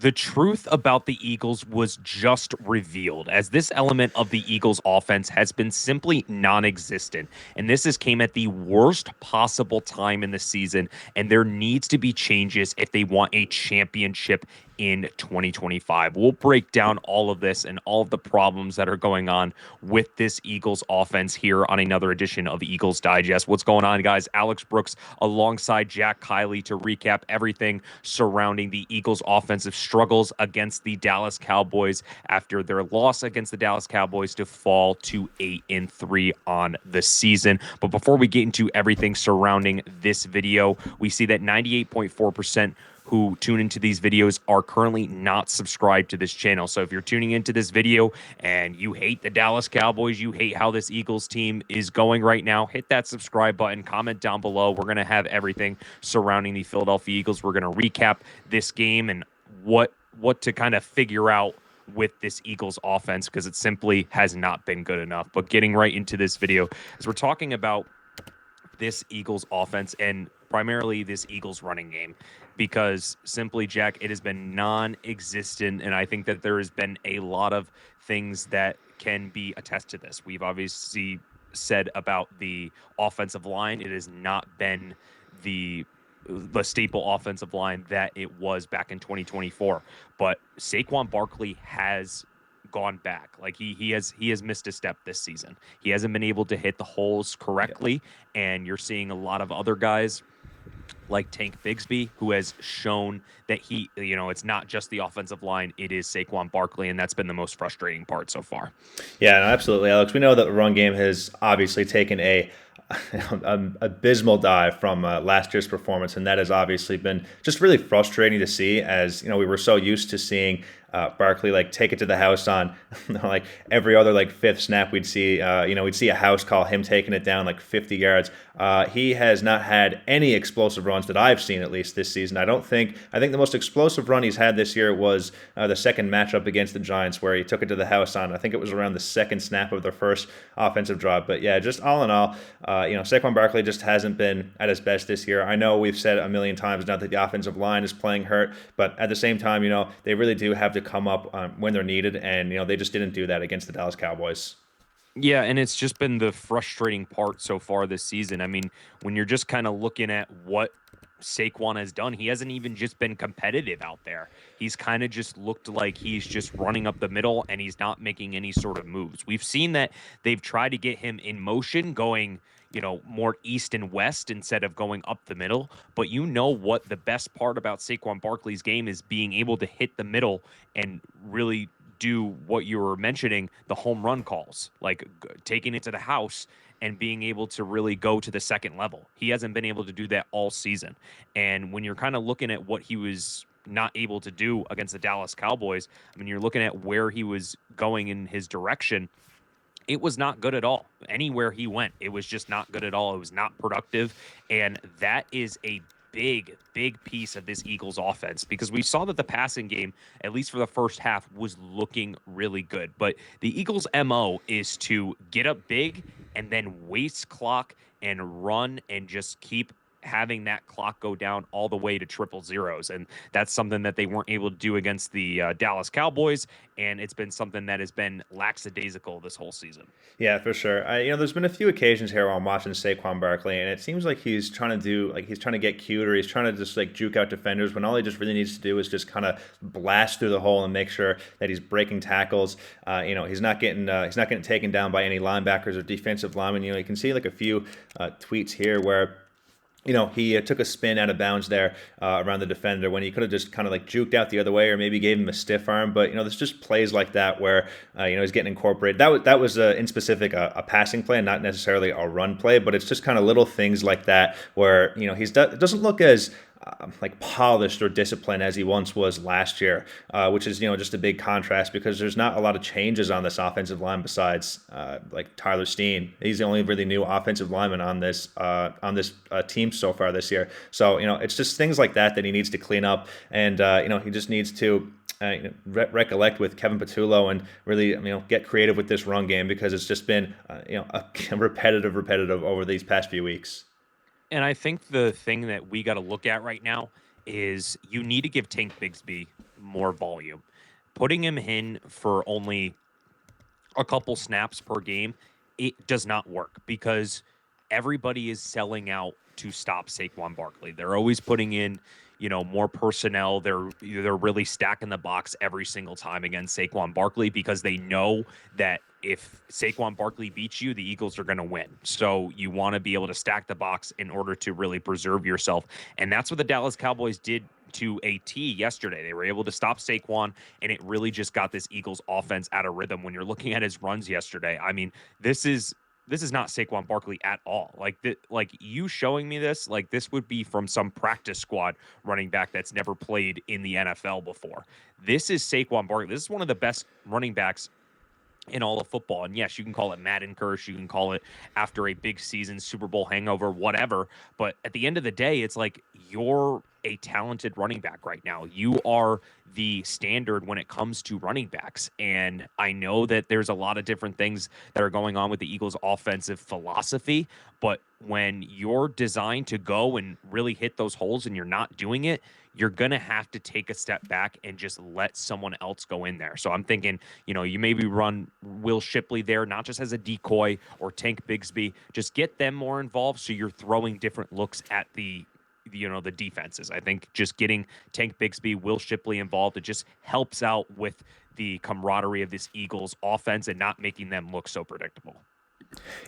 The truth about the Eagles was just revealed, as this element of the Eagles offense has been simply non-existent. And this has came at the worst possible time in the season, and there needs to be changes if they want a championship in 2025. We'll break down all of this and all of the problems that are going on with this Eagles offense here on another edition of Eagles Digest. What's going on, guys? Alex Brooks alongside Jack Kieley to recap everything surrounding the Eagles offensive struggles against the Dallas Cowboys after their loss against the Dallas Cowboys to fall to 8-3 on the season. But before we get into everything surrounding this video, we see that 98.4% who tune into these videos are currently not subscribed to this channel. So if you're tuning into this video and you hate the Dallas Cowboys, you hate how this Eagles team is going right now, hit that subscribe button, comment down below. We're going to have everything surrounding the Philadelphia Eagles. We're going to recap this game and what to kind of figure out with this Eagles offense, because it simply has not been good enough. But getting right into this video, as we're talking about this Eagles offense and primarily this Eagles running game, because simply, Jack, it has been non-existent, and I think that there has been a lot of things that can be attest to this. We've obviously said about the offensive line, it has not been the staple offensive line that it was back in 2024, but Saquon Barkley has gone back. Like he has missed a step this season. He hasn't been able to hit the holes correctly, and you're seeing a lot of other guys like Tank Bigsby, who has shown that it's not just the offensive line, it is Saquon Barkley, and that's been the most frustrating part so far. Yeah, no, absolutely, Alex. We know that the run game has obviously taken a abysmal dive from last year's performance, and that has obviously been just really frustrating to see. As we were so used to seeing Barkley take it to the house on like every other fifth snap. We'd see we'd see a house call, him taking it down 50 yards. He has not had any explosive runs that I've seen, at least this season. I think the most explosive run he's had this year was the second matchup against the Giants, where he took it to the house on, I think it was around the second snap of their first offensive drive. But yeah, just all in all, Saquon Barkley just hasn't been at his best this year. I know we've said a million times now that the offensive line is playing hurt, but at the same time, they really do have to come up when they're needed, and they just didn't do that against the Dallas Cowboys. Yeah, and it's just been the frustrating part so far this season. I mean, when you're just kind of looking at what Saquon has done, he hasn't even just been competitive out there. He's kind of just looked like he's just running up the middle, and he's not making any sort of moves. We've seen that they've tried to get him in motion, going more east and west instead of going up the middle. But what the best part about Saquon Barkley's game is, being able to hit the middle and really do what you were mentioning, the home run calls, like taking it to the house and being able to really go to the second level. He hasn't been able to do that all season. And when you're kind of looking at what he was not able to do against the Dallas Cowboys, I mean, you're looking at where he was going in his direction. It was not good at all. Anywhere he went, it was just not good at all. It was not productive. And that is a big piece of this Eagles offense, because we saw that the passing game, at least for the first half, was looking really good. But the Eagles' MO is to get up big and then waste clock and run and just keep having that clock go down all the way to triple zeros. And that's something that they weren't able to do against the Dallas Cowboys. And it's been something that has been lackadaisical this whole season. Yeah, for sure. There's been a few occasions here where I'm watching Saquon Barkley, and it seems like he's trying to get cute, or he's trying to just juke out defenders, when all he just really needs to do is just kind of blast through the hole and make sure that he's breaking tackles. He's not getting taken down by any linebackers or defensive linemen. You can see a few tweets here where he took a spin out of bounds there around the defender, when he could have just kind of juked out the other way, or maybe gave him a stiff arm. But there's just plays like that where he's getting incorporated. That was in specific a passing play, not necessarily a run play. But it's just kind of little things like that where it doesn't look as polished or disciplined as he once was last year, which is just a big contrast, because there's not a lot of changes on this offensive line besides Tyler Steen. He's the only really new offensive lineman on this team so far this year. So it's just things like that he needs to clean up, and he just needs to recollect with Kevin Patullo and really get creative with this run game, because it's just been repetitive over these past few weeks. And I think the thing that we got to look at right now is you need to give Tank Bigsby more volume. Putting him in for only a couple snaps per game, it does not work because everybody is selling out to stop Saquon Barkley. They're always putting in, more personnel. They're really stacking the box every single time against Saquon Barkley because they know that if Saquon Barkley beats you, the Eagles are going to win. So you want to be able to stack the box in order to really preserve yourself. And that's what the Dallas Cowboys did to a T yesterday. They were able to stop Saquon, and it really just got this Eagles offense out of rhythm. When you're looking at his runs yesterday, I mean, this is not Saquon Barkley at all. Like you showing me this, like this would be from some practice squad running back that's never played in the NFL before. This is Saquon Barkley. This is one of the best running backs in all of football. And yes, you can call it Madden curse, you can call it after a big season, Super Bowl hangover, whatever. But at the end of the day, it's like you're a talented running back right now. You are the standard when it comes to running backs. And I know that there's a lot of different things that are going on with the Eagles' offensive philosophy, but when you're designed to go and really hit those holes and you're not doing it, you're going to have to take a step back and just let someone else go in there. So I'm thinking, you maybe run Will Shipley there, not just as a decoy, or Tank Bigsby. Just get them more involved so you're throwing different looks at the defenses. I think just getting Tank Bigsby, Will Shipley involved, it just helps out with the camaraderie of this Eagles offense and not making them look so predictable.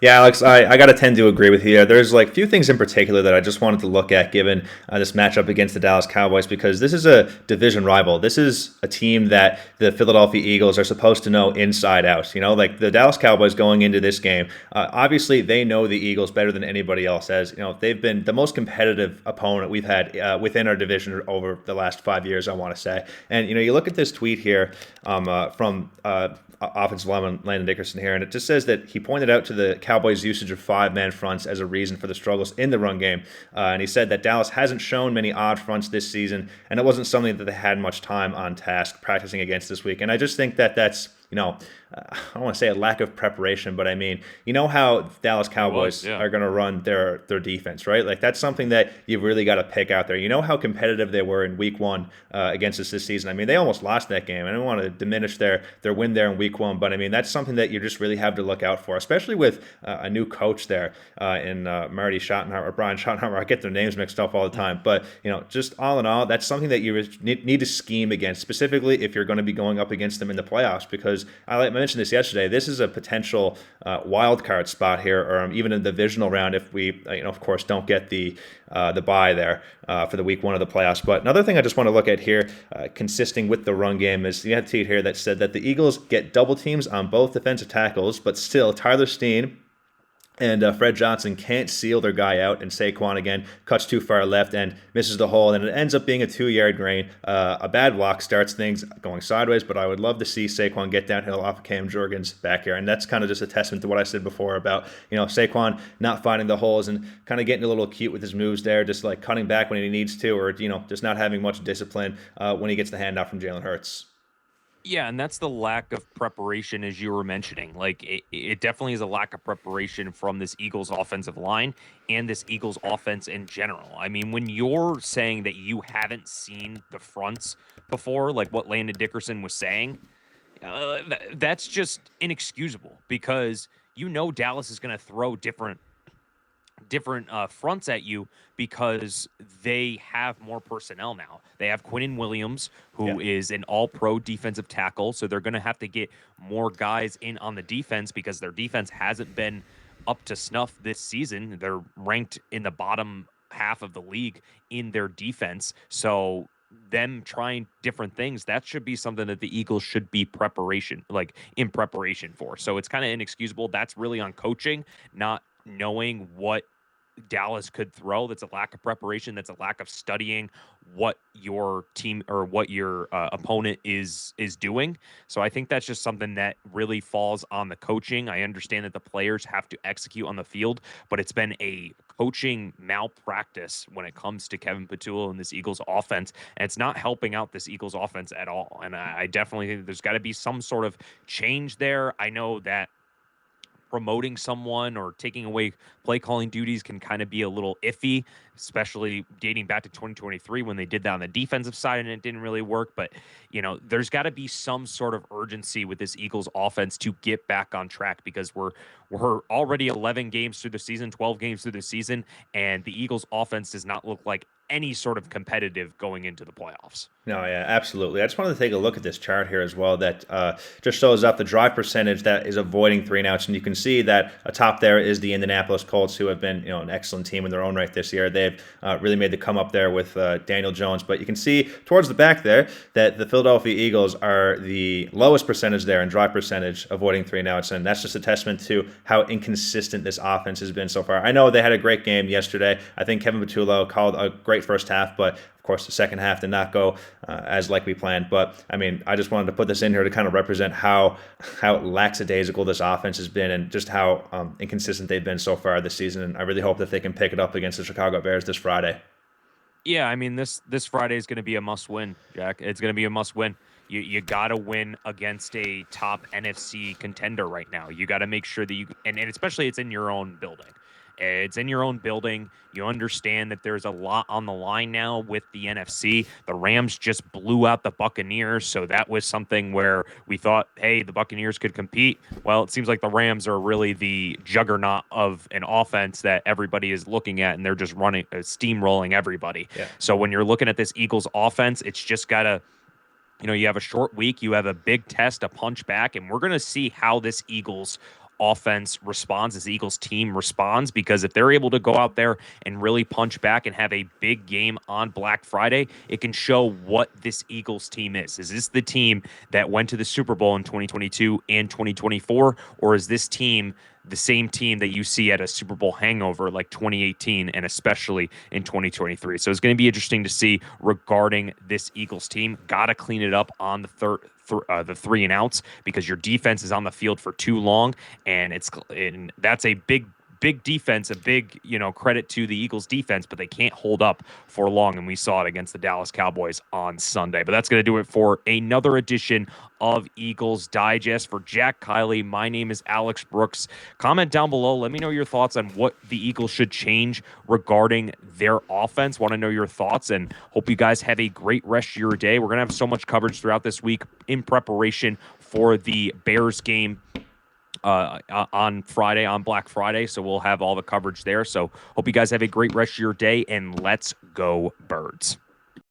Yeah, Alex, I got to tend to agree with you. There's like a few things in particular that I just wanted to look at given this matchup against the Dallas Cowboys, because this is a division rival. This is a team that the Philadelphia Eagles are supposed to know inside out. Like the Dallas Cowboys going into this game, obviously they know the Eagles better than anybody else has. They've been the most competitive opponent we've had within our division over the last 5 years, I want to say. And, you look at this tweet here from offensive lineman Landon Dickerson here, and it just says that he pointed out to the Cowboys' usage of five-man fronts as a reason for the struggles in the run game. And he said that Dallas hasn't shown many odd fronts this season, and it wasn't something that they had much time on task practicing against this week. And I just think that that's, I don't want to say a lack of preparation, but I mean, how Dallas Cowboys are going to run their defense, right? Like that's something that you've really got to pick out there. You know how competitive they were in Week 1 against us this season. I mean, they almost lost that game. I don't want to diminish their win there in Week 1, but I mean that's something that you just really have to look out for, especially with a new coach there in Marty Schottenheimer or Brian Schottenheimer. I get their names mixed up all the time, but just all in all, that's something that you need to scheme against, specifically if you're going to be going up against them in the playoffs, because I mentioned this yesterday. This is a potential wild card spot here, or even a divisional round if we, of course, don't get the bye there for the Week 1 of the playoffs. But another thing I just want to look at here, consisting with the run game, is you have a tweet here that said that the Eagles get double teams on both defensive tackles, but still Tyler Steen and Fred Johnson can't seal their guy out, and Saquon again cuts too far left and misses the hole, and it ends up being a 2-yard gain. A bad block starts things going sideways, but I would love to see Saquon get downhill off of Cam Jorgen's back here, and that's kind of just a testament to what I said before about Saquon not finding the holes and kind of getting a little cute with his moves there, just like cutting back when he needs to, or just not having much discipline when he gets the handoff from Jalen Hurts. Yeah, and that's the lack of preparation, as you were mentioning. Like, it definitely is a lack of preparation from this Eagles offensive line and this Eagles offense in general. I mean, when you're saying that you haven't seen the fronts before, like what Landon Dickerson was saying, that's just inexcusable because Dallas is going to throw different fronts at you because they have more personnel now. They have Quinnen Williams, who is an all-pro defensive tackle, so they're going to have to get more guys in on the defense because their defense hasn't been up to snuff this season. They're ranked in the bottom half of the league in their defense, so them trying different things, that should be something that the Eagles should be in preparation for. So it's kind of inexcusable. That's really on coaching, not knowing what Dallas could throw. That's a lack of preparation. That's a lack of studying what your team or what your opponent is doing. So I think that's just something that really falls on the coaching. I understand that the players have to execute on the field, but it's been a coaching malpractice when it comes to Kevin Patullo and this Eagles offense, and it's not helping out this Eagles offense at all. And I definitely think there's got to be some sort of change there. I know that promoting someone or taking away play calling duties can kind of be a little iffy, especially dating back to 2023 when they did that on the defensive side and it didn't really work. But, there's got to be some sort of urgency with this Eagles offense to get back on track because we're already 11 games through the season, 12 games through the season, and the Eagles offense does not look like any sort of competitive going into the playoffs. No, yeah, absolutely. I just wanted to take a look at this chart here as well that just shows up the drive percentage that is avoiding 3-and-outs. And you can see that atop there is the Indianapolis Colts, who have been an excellent team in their own right this year. They've really made the come up there with Daniel Jones. But you can see towards the back there that the Philadelphia Eagles are the lowest percentage there in drive percentage avoiding 3-and-outs. And that's just a testament to how inconsistent this offense has been so far. I know they had a great game yesterday. I think Kevin Patullo called a great first half, but of course, the second half did not go as like we planned. But, I just wanted to put this in here to kind of represent how lackadaisical this offense has been and just how inconsistent they've been so far this season. And I really hope that they can pick it up against the Chicago Bears this Friday. Yeah, this Friday is going to be a must-win, Jack. It's going to be a must-win. You got to win against a top NFC contender right now. You got to make sure that and especially it's in your own building. It's in your own building. You understand that there's a lot on the line now with the NFC. The Rams just blew out the Buccaneers, so that was something where we thought, hey, the Buccaneers could compete. Well, it seems like the Rams are really the juggernaut of an offense that everybody is looking at, and they're just running, steamrolling everybody. Yeah. So when you're looking at this Eagles offense, it's just got to, you have a short week, you have a big test, a punch back, and we're going to see how this Eagles offense responds, as the Eagles team responds, because if they're able to go out there and really punch back and have a big game on Black Friday, it can show what this Eagles team is. Is this the team that went to the Super Bowl in 2022 and 2024, or is this team the same team that you see at a Super Bowl hangover like 2018 and especially in 2023? So it's going to be interesting to see regarding this Eagles team. Got to clean it up on the 3-and-outs because your defense is on the field for too long, and that's a big defense, a big, credit to the Eagles defense, but they can't hold up for long. And we saw it against the Dallas Cowboys on Sunday. But that's going to do it for another edition of Eagles Digest. For Jack Kieley, my name is Alex Brooks. Comment down below. Let me know your thoughts on what the Eagles should change regarding their offense. Want to know your thoughts, and hope you guys have a great rest of your day. We're going to have so much coverage throughout this week in preparation for the Bears game on Friday, on Black Friday. So we'll have all the coverage there. So hope you guys have a great rest of your day, and let's go Birds.